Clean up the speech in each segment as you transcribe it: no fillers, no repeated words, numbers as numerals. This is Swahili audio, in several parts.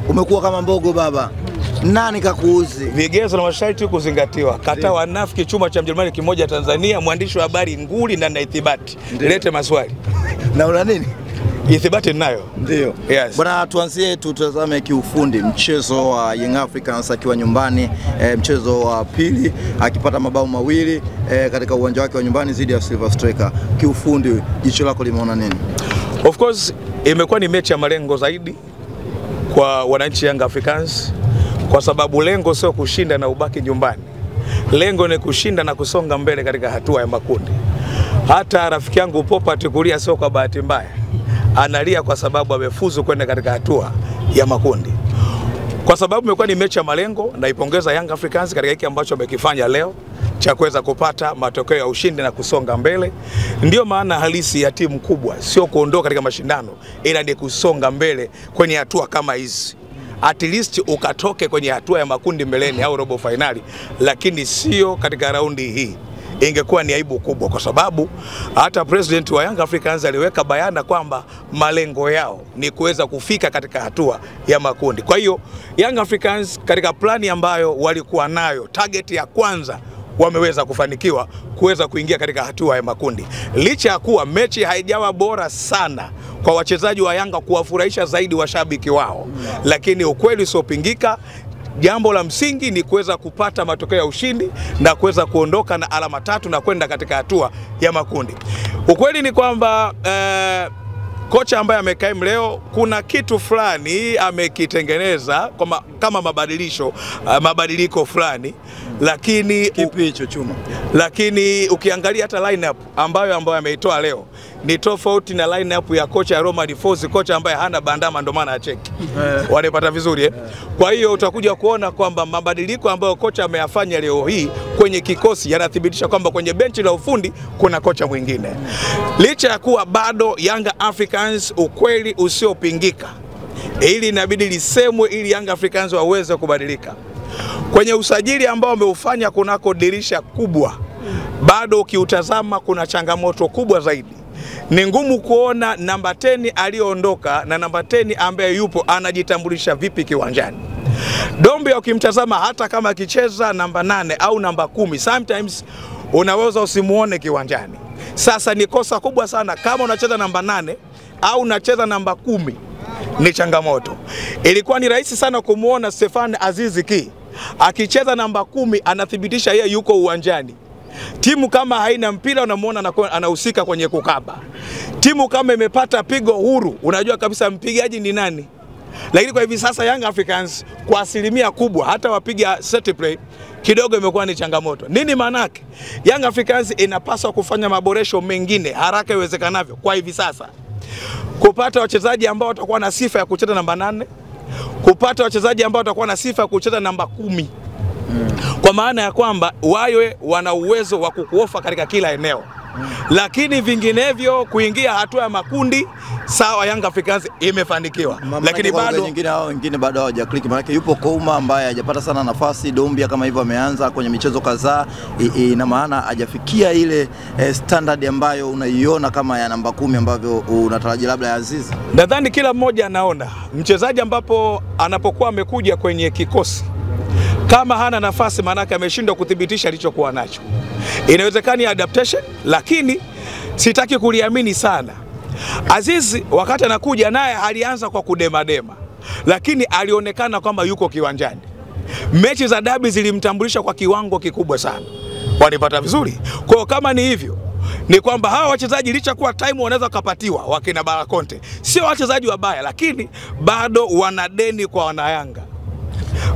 umekuwa kama mbogo baba. Nani kakuuzi? Vigezo na masharti kuzingatiwa. Kata wanafiki chuma cha Mjerumani kimoja Tanzania, mwandishi wa habari nguli na ithibati. Lete maswali. Na una nini? Ithibati ninayo. Ndio. Yes. Bwana, tuanzie tutazame kiufundi mchezo wa Young Africans akiwa nyumbani, mchezo wa pili akipata mabao mawili katika uwanja wake wa nyumbani dhidi ya Silver Striker. Kiufundi jicho lako limeona nini? Of course imekuwa ni mechi ya malengo zaidi kwa wananchi Young Africans, kwa sababu lengo sio kushinda na ubaki nyumbani. Lengo ni kushinda na kusonga mbele katika hatua ya makundi. Hata rafiki yangu Popa tukulia sio kwa bahati mbaya, analia kwa sababu amefuzu kwenda katika hatua ya makundi. Kwa sababu imekuwa ni mechi ya malengo, naipongeza Young Africans katika hiki ambacho wamekifanya leo cha kuweza kupata matokeo ya ushindi na kusonga mbele. Ndio maana halisi ya timu kubwa sio kuondoka katika mashindano, ila ni kusonga mbele kwenye hatua kama hizi. At least ukatoke kwenye hatua ya makundi mbeleni au robo finali, lakini sio katika raundi hii. Ingekuwa ni aibu kubwa, kwa sababu hata president wa Young Africans aliweka bayana kwamba malengo yao ni kuweza kufika katika hatua ya makundi. Kwa hiyo Young Africans katika plani ambayo walikuwa nayo, target ya kwanza wameweza kufanikiwa kuweza kuingia katika hatua ya makundi. Licha ya kuwa mechi haijawa bora sana kwa wachezaji wa Yanga kuwafurahisha zaidi washabiki wao, lakini ukweli usiopingika, jambo la msingi ni kuweza kupata matokeo ya ushindi na kuweza kuondoka na alama 3 na kwenda katika hatua ya makundi. Ukweli ni kwamba kocha ambaye amekaimu leo kuna kitu fulani amekitengeneza kama mabadiliko fulani, lakini kipi hicho Chuma? Lakini ukiangalia hata lineup ambayo ameitoa leo ni tofauti na lineup ya kocha Romain Folz, kocha ambaye hana bandama ndio maana acheki. Wanapata vizuri Kwa hiyo utakuja kuona kwamba mabadiliko ambayo kocha ameyafanya leo hii kwenye kikosi yanathibitisha kwamba kwenye benchi la ufundi kuna kocha mwingine. Licha ya kuwa bado Young Africans, ukweli usiopingika, ili inabidi lisemwe ili Young Africans waweze kubadilika. Kwenye usajili ambao wameufanya kunako dirisha kubwa, bado ukiutazama kuna changamoto kubwa zaidi. Ni ngumu kuona namba 10 aliondoka na namba 10 ambaye yupo anajitambulisha vipi kiwanjani. Dombia ukimtazama hata kama akicheza namba 8 au namba 10, sometimes unaweza usimuone kiwanjani. Sasa ni kosa kubwa sana kama unacheza namba 8 au unacheza namba 10, ni changamoto. Ilikuwa ni rahisi sana kumuona Stefan Aziz Ki akicheza namba 10, anathibitisha yeye yuko uwanjani. Timu kama haina mpira unamuona anahusika kwenye kukaba. Timu kama imepata pigo huru, unajua kabisa mpigaji ni nani. Lakini kwa hivi sasa Young Africans kwa asilimia kubwa hata wapiga set play kidogo imekuwa ni changamoto. Nini maana yake? Young Africans inapaswa kufanya maboresho mengine haraka iwezekanavyo kwa hivi sasa. Kupata wachezaji ambao watakuwa na sifa ya kucheza namba 8, kupata wachezaji ambao watakuwa na sifa ya kucheza namba 10. Kwa maana ya kwamba wawe wana uwezo wa kukuofa katika kila eneo. Lakini vinginevyo kuingia hatua ya makundi, sawa, Young Africans imefanikiwa. Lakini bado wengine bado hawajaklik. Maana yupo Kouma ambaye hajapata sana nafasi, Dombia kama hivyo ameanza kwenye michezo kadhaa, ina maana hajafikia ile standard ambayo unaiona kama ya namba 10 ambavyo unatarajia labda ya Aziz. Nadhani kila mmoja anaona mchezaji ambapo anapokuwa amekuja kwenye kikosi, kama hana nafasi manake ameshindwa kudhibitisha alichokuwa nacho. Inawezekana adaptation, lakini sitaki kuliamini sana. Aziz wakati anakuja naye alianza kwa kudemadema, lakini alionekana kwamba yuko kiwanjani. Mechi za dabi zilimtambulisha kwa kiwango kikubwa sana. Wanipata vizuri? Kwa kama ni hivyo, ni kwamba hawa wachezaji licha kuwa time wanaweza kupatiwa wakina Bala Conte, sio wachezaji wabaya, lakini bado wana deni kwa wanayanga.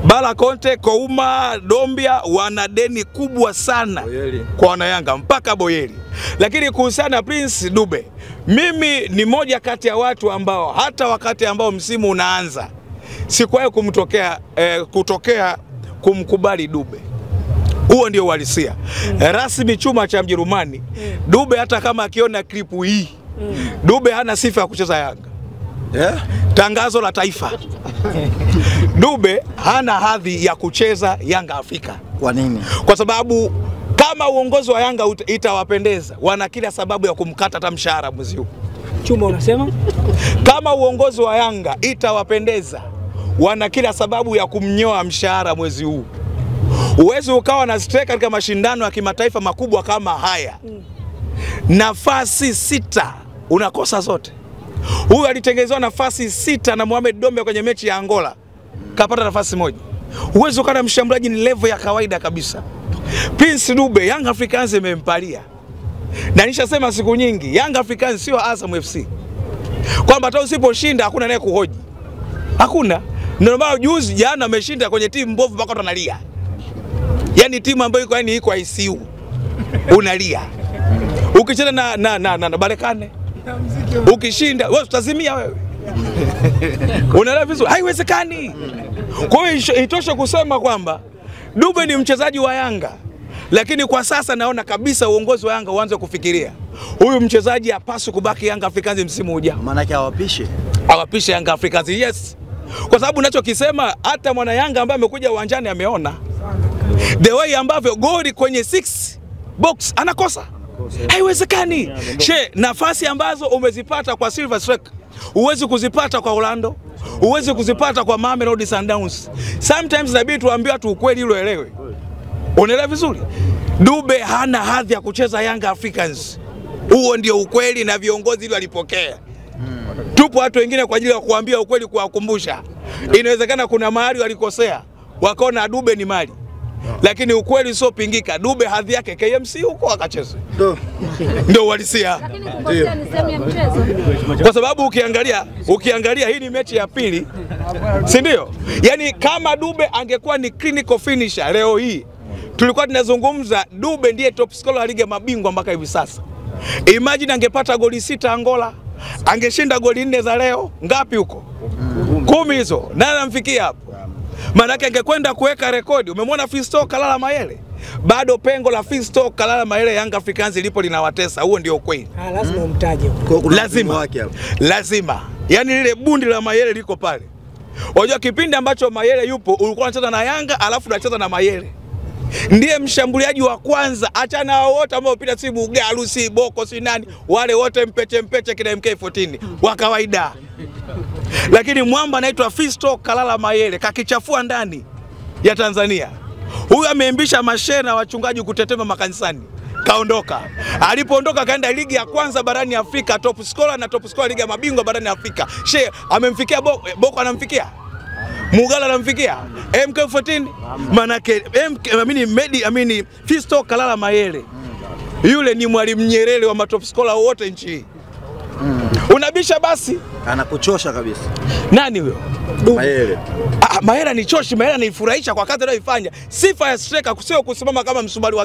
Bala Conte, Kouma, Dombia wana deni kubwa sana kwa wanayanga mpaka Boyeli. Lakini kuhusiana na Prince Dube, mimi ni moja kati ya watu ambao hata wakati ambao msimu unaanza sikuwahi kutokea kumkubali Dube. Huo ndio uhalisia. Rasmi chuma cha Mjerumani, Dube hata kama akiona klipu hii, Dube hana sifa ya kucheza Yanga. Tangazo la taifa. Dube hana hadhi ya kucheza Yanga Afrika. Kwa nini? Kwa sababu kama uongozi wa Yanga itawapendeza, wana kila sababu ya kumkata hata mshahara mwezi huu. Chuma unasema? Kama uongozi wa Yanga itawapendeza, wana kila sababu ya kumnyoa mshahara mwezi huu. Uwezi ukawa na striker katika mashindano ya kimataifa makubwa kama haya. Nafasi 6 unakosa zote. Huyu alitengenezewa nafasi 6 na Mohamed Dombe kwenye mechi ya Angola, kapata nafasi 1. Uwezi ukawa na mshambuliaji ni level ya kawaida kabisa. Prince Dube, Young Africans imempalia. Na nishasema siku nyingi, Young Africans sio Azam FC. Kwamba hata usiposhinda hakuna naye kuhoji. Hakuna. Ndio maana juzi jana ameshinda kwenye timu mbovu mpaka tunalia. Yaani timu ambayo iko ICU. Unalia. Ukicheza na Barekane, ukishinda wewe utazimia wewe. Unaelewa vizuri? Haiwezekani. Kwa hiyo itosha kusema kwamba Dube ni mchezaji wa Yanga, lakini kwa sasa naona kabisa uongozi wa Yanga uanze kufikiria huyu mchezaji hapaswi kubaki Young Africans msimu ujao. Maana yake awapishe Young Africans. Yes. Kwa sababu ninachokisema hata mwana Yanga ambaye amekuja uwanjani ameona the way ambavyo goli kwenye 6 box anakosa. Haiwezekani. Nafasi ambazo umezipata kwa Silver Strike huwezi kuzipata kwa Orlando, huwezi kuzipata kwa Mamelodi Sundowns. Sometimes inabidi tuambiwe tu ukweli ili uelewe. Unaelewa vizuri? Dube hana hadhi ya kucheza Young Africans. Huo ndio ukweli na viongozi ili walipokea. Tupo watu wengine kwa ajili ya kuambia ukweli, kuwakumbusha. Inawezekana kuna mahali walikosea, wakaona Dube ni mali. Lakini ukweli sio pingika. Dube hadhi yake KMC huko akacheza. Ndio walisia. Lakini kukosea ni sehemu ya mchezo. Kwa sababu ukiangalia hii ni mechi ya pili. Si ndio? Yaani kama Dube angekuwa ni clinical finisher leo hii, tulikuwa tunazungumza Dube ndiye top scorer wa ligi ya mabingwa mpaka hivi sasa. Imagine angepata goli 6 Angola, angeshinda goli 4 za leo, ngapi huko? 10 hizo. Nani anamfikia hapo? Maana yake angekwenda kuweka rekodi. Umemwona Fiston Kalala Mayele? Bado pengo la Fiston Kalala Mayele Young Africans lipo linawatesa. Huo ndio kweli. Lazima umtaje. Lazima. Yaani lile bundi la Mayele liko pale. Unajua kipindi ambacho Mayele yupo ulikuwa unacheza na Yanga alafu unacheza na Mayele. Ndiye mshambuliaji wa kwanza, achana wote ambao pita si Bugalu, si Boko, si nani, wale wote mpeche kina MK14 wa kawaida. Lakini mwamba anaitwa Fiston Kalala Mayele kakichafua ndani ya Tanzania. Huyu ameimbisha mashehe na wachungaji kutetema makanisani. Kaondoka. Alipoondoka kaenda ligi ya kwanza barani Afrika, top scorer na top scorer ligi ya mabingwa barani Afrika. Shehe amemfikia Boko anamfikia. Mugala anamfikia. MK14 manake Fiston Kalala Mayele. Yule ni Mwalimu Nyerere wa matop scorer wote nchi hii. Unabisha basi anakuchosha kabisa. Nani huyo? Mayele. Mayele ni choshi, Mayele anifurahisha kwa kazi anayoifanya. Sifa ya striker sio kusimama kama msumari wa